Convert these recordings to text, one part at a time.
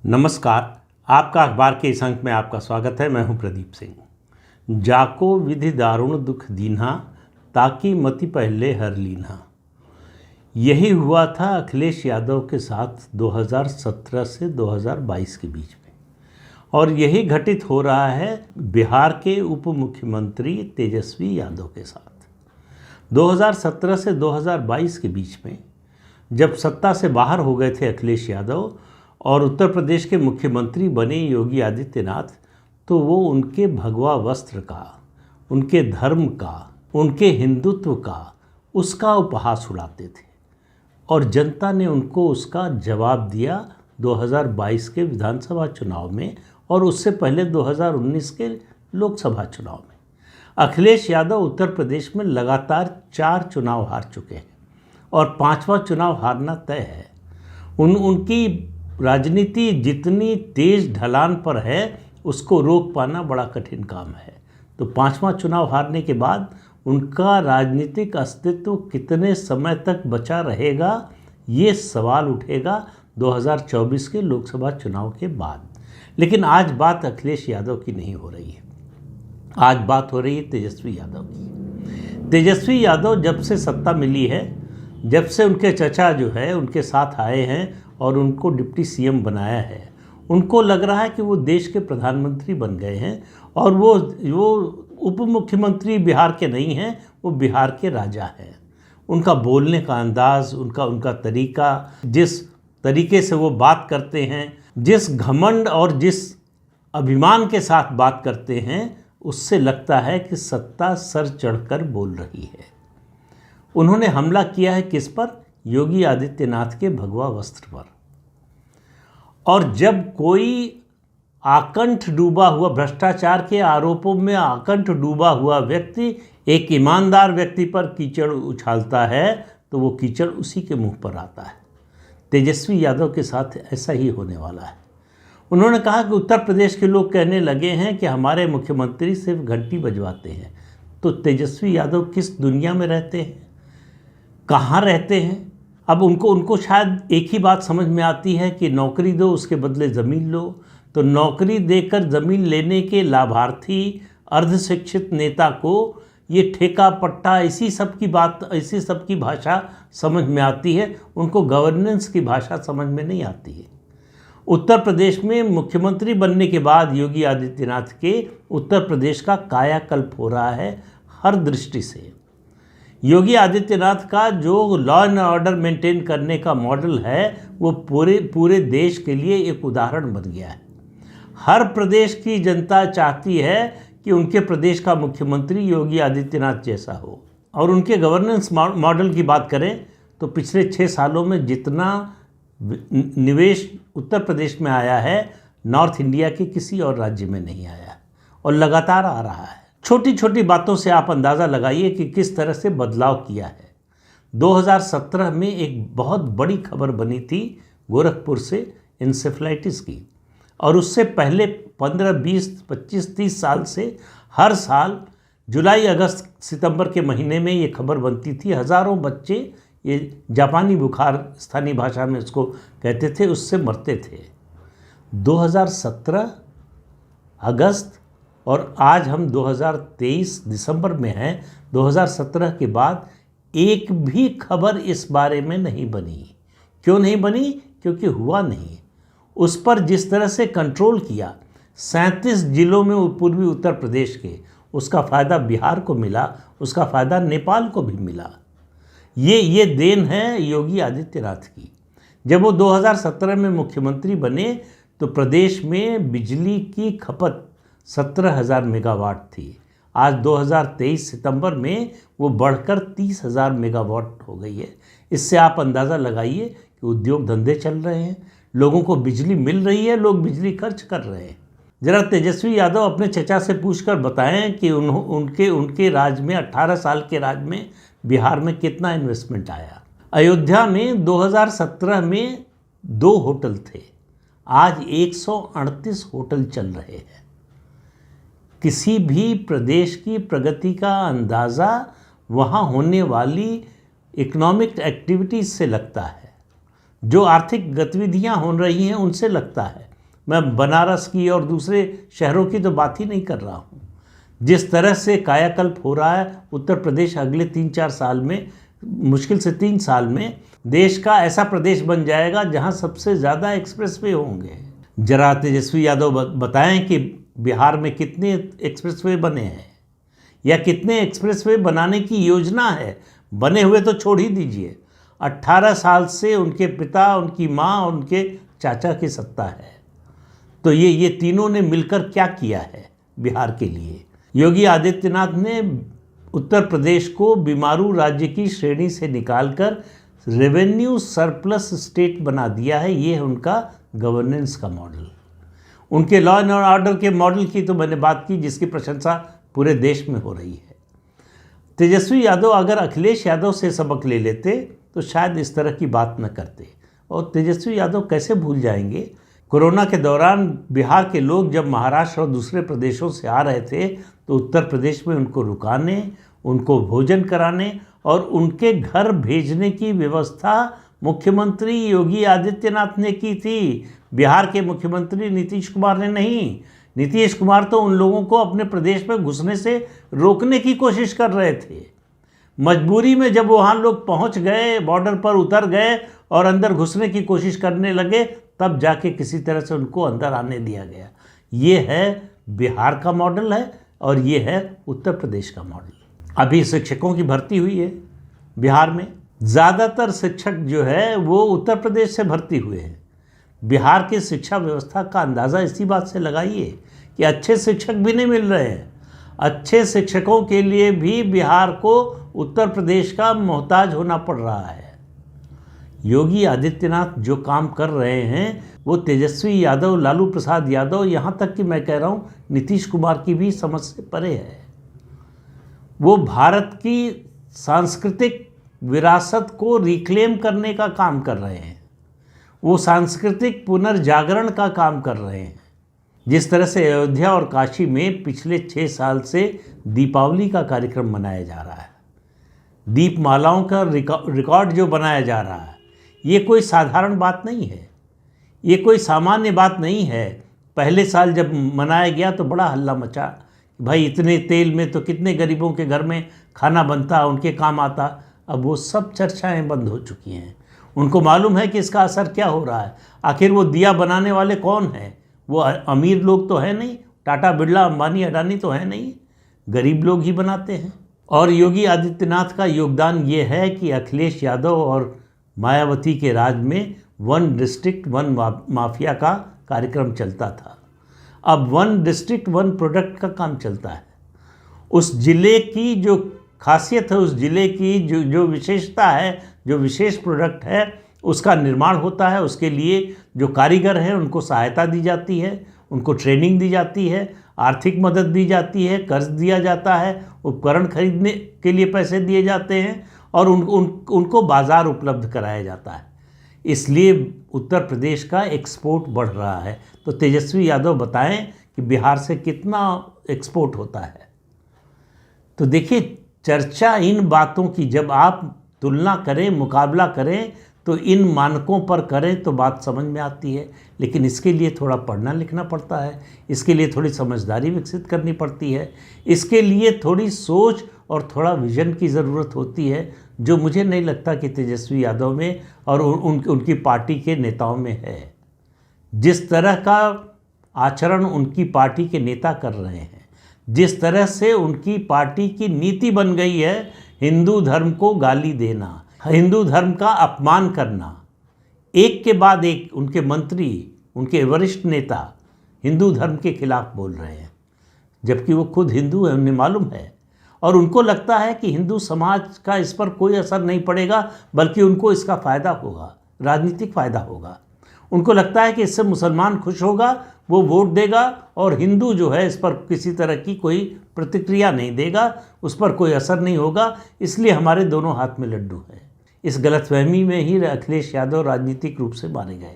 नमस्कार। आपका अखबार के इस अंक में आपका स्वागत है। मैं हूं प्रदीप सिंह। जाको विधि दारुण दुख दीन्हा, ताकि मति पहले हर लीन्हा। यही हुआ था अखिलेश यादव के साथ 2017 से 2022 के बीच में, और यही घटित हो रहा है बिहार के उप मुख्यमंत्री तेजस्वी यादव के साथ। 2017 से 2022 के बीच में जब सत्ता से बाहर हो गए थे अखिलेश यादव और उत्तर प्रदेश के मुख्यमंत्री बने योगी आदित्यनाथ, तो वो उनके भगवा वस्त्र का, उनके धर्म का, उनके हिंदुत्व का, उसका उपहास उड़ाते थे। और जनता ने उनको उसका जवाब दिया 2022 के विधानसभा चुनाव में, और उससे पहले 2019 के लोकसभा चुनाव में। अखिलेश यादव उत्तर प्रदेश में लगातार 4 चुनाव हार चुके हैं और 5वां चुनाव हारना तय है। उनकी राजनीति जितनी तेज ढलान पर है, उसको रोक पाना बड़ा कठिन काम है। तो 5वां चुनाव हारने के बाद उनका राजनीतिक अस्तित्व कितने समय तक बचा रहेगा, ये सवाल उठेगा 2024 के लोकसभा चुनाव के बाद। लेकिन आज बात अखिलेश यादव की नहीं हो रही है, आज बात हो रही है तेजस्वी यादव की। तेजस्वी यादव जब से सत्ता मिली है, जब से उनके चचा जो है उनके साथ आए हैं और उनको डिप्टी सीएम बनाया है, उनको लग रहा है कि वो देश के प्रधानमंत्री बन गए हैं। और वो उप मुख्यमंत्री बिहार के नहीं हैं, वो बिहार के राजा हैं। उनका बोलने का अंदाज़, उनका तरीका, जिस तरीके से वो बात करते हैं, जिस घमंड और जिस अभिमान के साथ बात करते हैं, उससे लगता है कि सत्ता सर चढ़कर बोल रही है। उन्होंने हमला किया है किस पर? योगी आदित्यनाथ के भगवा वस्त्र पर। और जब कोई आकंठ डूबा हुआ, भ्रष्टाचार के आरोपों में आकंठ डूबा हुआ व्यक्ति एक ईमानदार व्यक्ति पर कीचड़ उछालता है, तो वो कीचड़ उसी के मुंह पर आता है। तेजस्वी यादव के साथ ऐसा ही होने वाला है। उन्होंने कहा कि उत्तर प्रदेश के लोग कहने लगे हैं कि हमारे मुख्यमंत्री सिर्फ घंटी बजवाते हैं। तो तेजस्वी यादव किस दुनिया में रहते हैं, कहाँ रहते हैं? अब उनको शायद एक ही बात समझ में आती है कि नौकरी दो, उसके बदले ज़मीन लो। तो नौकरी देकर ज़मीन लेने के लाभार्थी अर्धशिक्षित नेता को ये ठेका पट्टा, इसी सब की भाषा समझ में आती है। उनको गवर्नेंस की भाषा समझ में नहीं आती है। उत्तर प्रदेश में मुख्यमंत्री बनने के बाद योगी आदित्यनाथ के उत्तर प्रदेश का कायाकल्प हो रहा है हर दृष्टि से। योगी आदित्यनाथ का जो लॉ एंड ऑर्डर मेंटेन करने का मॉडल है, वो पूरे देश के लिए एक उदाहरण बन गया है। हर प्रदेश की जनता चाहती है कि उनके प्रदेश का मुख्यमंत्री योगी आदित्यनाथ जैसा हो। और उनके गवर्नेंस मॉडल की बात करें तो पिछले 6 सालों में जितना निवेश उत्तर प्रदेश में आया है, नॉर्थ इंडिया के किसी और राज्य में नहीं आया, और लगातार आ रहा है। छोटी छोटी बातों से आप अंदाज़ा लगाइए कि किस तरह से बदलाव किया है। 2017 में एक बहुत बड़ी खबर बनी थी गोरखपुर से इंसेफ्लाइटिस की, और उससे पहले 15, 20, 25, 30 साल से हर साल जुलाई, अगस्त, सितंबर के महीने में ये खबर बनती थी। हज़ारों बच्चे, ये जापानी बुखार स्थानीय भाषा में उसको कहते थे, उससे मरते थे। 2017 अगस्त और आज हम 2023 दिसंबर में हैं। 2017 के बाद एक भी खबर इस बारे में नहीं बनी। क्यों नहीं बनी? क्योंकि हुआ नहीं। उस पर जिस तरह से कंट्रोल किया 37 जिलों में पूर्वी उत्तर प्रदेश के, उसका फ़ायदा बिहार को मिला, उसका फ़ायदा नेपाल को भी मिला। ये देन है योगी आदित्यनाथ की। जब वो 2017 में मुख्यमंत्री बने तो प्रदेश में बिजली की खपत 17,000 मेगावाट थी। आज 2023 सितंबर में वो बढ़कर 30,000 मेगावाट हो गई है। इससे आप अंदाज़ा लगाइए कि उद्योग धंधे चल रहे हैं, लोगों को बिजली मिल रही है, लोग बिजली खर्च कर रहे हैं। ज़रा तेजस्वी यादव अपने चचा से पूछकर बताएं कि उनके राज में, 18 साल के राज में बिहार में कितना इन्वेस्टमेंट आया। अयोध्या में 2017 में 2 होटल थे, आज 138 होटल चल रहे हैं। किसी भी प्रदेश की प्रगति का अंदाज़ा वहाँ होने वाली इकोनॉमिक एक्टिविटीज़ से लगता है, जो आर्थिक गतिविधियाँ हो रही हैं उनसे लगता है। मैं बनारस की और दूसरे शहरों की तो बात ही नहीं कर रहा हूँ। जिस तरह से कायाकल्प हो रहा है उत्तर प्रदेश अगले 3-4 साल में, मुश्किल से 3 साल में देश का ऐसा प्रदेश बन जाएगा जहाँ सबसे ज़्यादा एक्सप्रेसवे होंगे। जरा तेजस्वी यादव बताएं कि बिहार में कितने एक्सप्रेसवे बने हैं या कितने एक्सप्रेसवे बनाने की योजना है। बने हुए तो छोड़ ही दीजिए, 18 साल से उनके पिता, उनकी माँ और उनके चाचा की सत्ता है। तो ये तीनों ने मिलकर क्या किया है बिहार के लिए। योगी आदित्यनाथ ने उत्तर प्रदेश को बीमारू राज्य की श्रेणी से निकालकर रेवेन्यू सरप्लस स्टेट बना दिया है। ये है उनका गवर्नेंस का मॉडल। उनके लॉ एंड ऑर्डर के मॉडल की तो मैंने बात की, जिसकी प्रशंसा पूरे देश में हो रही है। तेजस्वी यादव अगर अखिलेश यादव से सबक ले लेते तो शायद इस तरह की बात न करते। और तेजस्वी यादव कैसे भूल जाएंगे, कोरोना के दौरान बिहार के लोग जब महाराष्ट्र और दूसरे प्रदेशों से आ रहे थे तो उत्तर प्रदेश में उनको रुकाने, उनको भोजन कराने और उनके घर भेजने की व्यवस्था मुख्यमंत्री योगी आदित्यनाथ ने की थी। बिहार के मुख्यमंत्री नीतीश कुमार ने नहीं। नीतीश कुमार तो उन लोगों को अपने प्रदेश में घुसने से रोकने की कोशिश कर रहे थे। मजबूरी में जब वहाँ लोग पहुँच गए, बॉर्डर पर उतर गए और अंदर घुसने की कोशिश करने लगे, तब जाके किसी तरह से उनको अंदर आने दिया गया। ये है बिहार का मॉडल है और ये है उत्तर प्रदेश का मॉडल। अभी शिक्षकों की भर्ती हुई है बिहार में। ज़्यादातर शिक्षक जो है वो उत्तर प्रदेश से भर्ती हुए हैं। बिहार की शिक्षा व्यवस्था का अंदाज़ा इसी बात से लगाइए कि अच्छे शिक्षक भी नहीं मिल रहे हैं। अच्छे शिक्षकों के लिए भी बिहार को उत्तर प्रदेश का मोहताज होना पड़ रहा है। योगी आदित्यनाथ जो काम कर रहे हैं वो तेजस्वी यादव, लालू प्रसाद यादव, यहाँ तक कि मैं कह रहा हूँ नीतीश कुमार की भी समझ से परे है। वो भारत की सांस्कृतिक विरासत को रिक्लेम करने का काम कर रहे हैं। वो सांस्कृतिक पुनर्जागरण का काम कर रहे हैं। जिस तरह से अयोध्या और काशी में पिछले 6 साल से दीपावली का कार्यक्रम मनाया जा रहा है, दीपमालाओं का रिकॉर्ड जो बनाया जा रहा है, ये कोई साधारण बात नहीं है, ये कोई सामान्य बात नहीं है। पहले साल जब मनाया गया तो बड़ा हल्ला मचा, भाई इतने तेल में तो कितने गरीबों के घर में खाना बनता, उनके काम आता। अब वो सब चर्चाएं बंद हो चुकी हैं। उनको मालूम है कि इसका असर क्या हो रहा है। आखिर वो दिया बनाने वाले कौन हैं? वो अमीर लोग तो है नहीं, टाटा बिरला अंबानी अडानी तो है नहीं, गरीब लोग ही बनाते हैं। और योगी आदित्यनाथ का योगदान ये है कि अखिलेश यादव और मायावती के राज में 1 डिस्ट्रिक्ट 1 माफिया का कार्यक्रम चलता था। अब 1 डिस्ट्रिक्ट 1 प्रोडक्ट का काम चलता है। उस ज़िले की जो खासियत है, उस ज़िले की जो विशेषता है, जो विशेष प्रोडक्ट है, उसका निर्माण होता है। उसके लिए जो कारीगर हैं उनको सहायता दी जाती है, उनको ट्रेनिंग दी जाती है, आर्थिक मदद दी जाती है, कर्ज दिया जाता है, उपकरण खरीदने के लिए पैसे दिए जाते हैं और उनको बाज़ार उपलब्ध कराया जाता है। इसलिए उत्तर प्रदेश का एक्सपोर्ट बढ़ रहा है। तो तेजस्वी यादव बताएं कि बिहार से कितना एक्सपोर्ट होता है। तो देखिए, चर्चा इन बातों की जब आप तुलना करें, मुकाबला करें, तो इन मानकों पर करें तो बात समझ में आती है। लेकिन इसके लिए थोड़ा पढ़ना लिखना पड़ता है, इसके लिए थोड़ी समझदारी विकसित करनी पड़ती है, इसके लिए थोड़ी सोच और थोड़ा विजन की ज़रूरत होती है, जो मुझे नहीं लगता कि तेजस्वी यादव में और उनकी पार्टी के नेताओं में है। जिस तरह का आचरण उनकी पार्टी के नेता कर रहे हैं, जिस तरह से उनकी पार्टी की नीति बन गई है, हिंदू धर्म को गाली देना, हिंदू धर्म का अपमान करना, एक के बाद एक उनके मंत्री, उनके वरिष्ठ नेता हिंदू धर्म के खिलाफ बोल रहे हैं, जबकि वो खुद हिंदू हैं, उन्हें मालूम है। और उनको लगता है कि हिंदू समाज का इस पर कोई असर नहीं पड़ेगा, बल्कि उनको इसका फ़ायदा होगा, राजनीतिक फ़ायदा होगा। उनको लगता है कि इससे मुसलमान खुश होगा, वो वोट देगा, और हिंदू जो है इस पर किसी तरह की कोई प्रतिक्रिया नहीं देगा, उस पर कोई असर नहीं होगा, इसलिए हमारे दोनों हाथ में लड्डू है। इस गलतफहमी में ही अखिलेश यादव राजनीतिक रूप से मारे गए।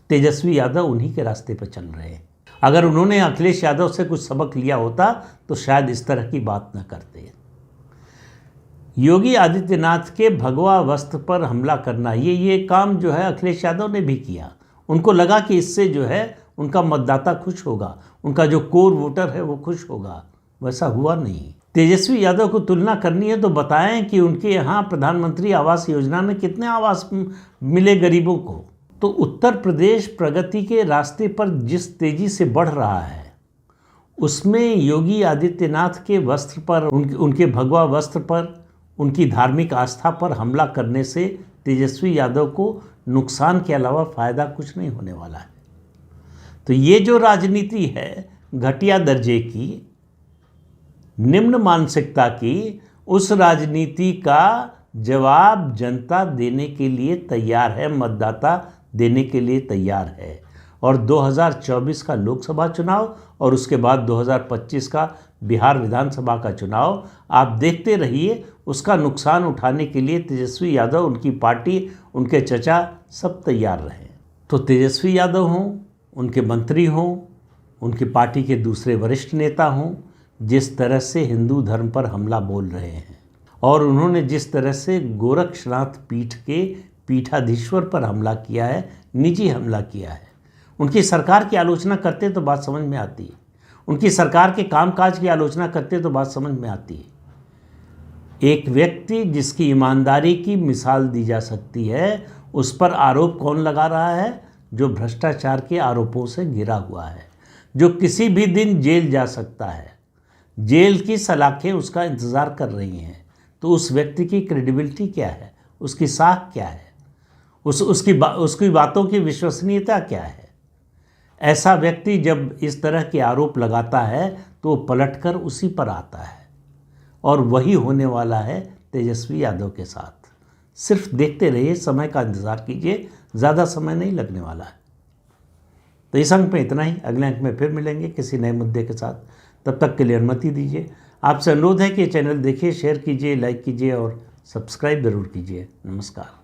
तेजस्वी यादव उन्हीं के रास्ते पर चल रहे हैं। अगर उन्होंने अखिलेश यादव से कुछ सबक लिया होता तो शायद इस तरह की बात न करते। योगी आदित्यनाथ के भगवा वस्त्र पर हमला करना, ये काम जो है अखिलेश यादव ने भी किया। उनको लगा कि इससे जो है उनका मतदाता खुश होगा, उनका जो कोर वोटर है वो खुश होगा। वैसा हुआ नहीं। तेजस्वी यादव को तुलना करनी है तो बताएं कि उनके यहाँ प्रधानमंत्री आवास योजना में कितने आवास मिले गरीबों को। तो उत्तर प्रदेश प्रगति के रास्ते पर जिस तेजी से बढ़ रहा है उसमें योगी आदित्यनाथ के वस्त्र पर, उनके भगवा वस्त्र पर, उनकी धार्मिक आस्था पर हमला करने से तेजस्वी यादव को नुकसान के अलावा फ़ायदा कुछ नहीं होने वाला है। तो ये जो राजनीति है घटिया दर्जे की, निम्न मानसिकता की, उस राजनीति का जवाब जनता देने के लिए तैयार है, मतदाता देने के लिए तैयार है। और 2024 का लोकसभा चुनाव और उसके बाद 2025 का बिहार विधानसभा का चुनाव आप देखते रहिए, उसका नुकसान उठाने के लिए तेजस्वी यादव, उनकी पार्टी, उनके चचा सब तैयार रहे। तो तेजस्वी यादव हों, उनके मंत्री हों, उनकी पार्टी के दूसरे वरिष्ठ नेता हों, जिस तरह से हिंदू धर्म पर हमला बोल रहे हैं और उन्होंने जिस तरह से गोरक्षनाथ पीठ के पीठाधीश्वर पर हमला किया है, निजी हमला किया है, उनकी सरकार की आलोचना करते तो बात समझ में आती है, उनकी सरकार के कामकाज की आलोचना करते तो बात समझ में आती है। एक व्यक्ति जिसकी ईमानदारी की मिसाल दी जा सकती है, उस पर आरोप कौन लगा रहा है? जो भ्रष्टाचार के आरोपों से घिरा हुआ है, जो किसी भी दिन जेल जा सकता है, जेल की सलाखें उसका इंतज़ार कर रही हैं। तो उस व्यक्ति की क्रेडिबिलिटी क्या है, उसकी साख क्या है, उसकी बातों की विश्वसनीयता क्या है? ऐसा व्यक्ति जब इस तरह के आरोप लगाता है तो वो पलटकर उसी पर आता है और वही होने वाला है तेजस्वी यादव के साथ। सिर्फ देखते रहिए, समय का इंतज़ार कीजिए, ज़्यादा समय नहीं लगने वाला है। तो इस अंक में इतना ही। अगले अंक में फिर मिलेंगे किसी नए मुद्दे के साथ। तब तक के लिए अनुमति दीजिए। आपसे अनुरोध है कि चैनल देखिए, शेयर कीजिए, लाइक कीजिए और सब्सक्राइब ज़रूर कीजिए। नमस्कार।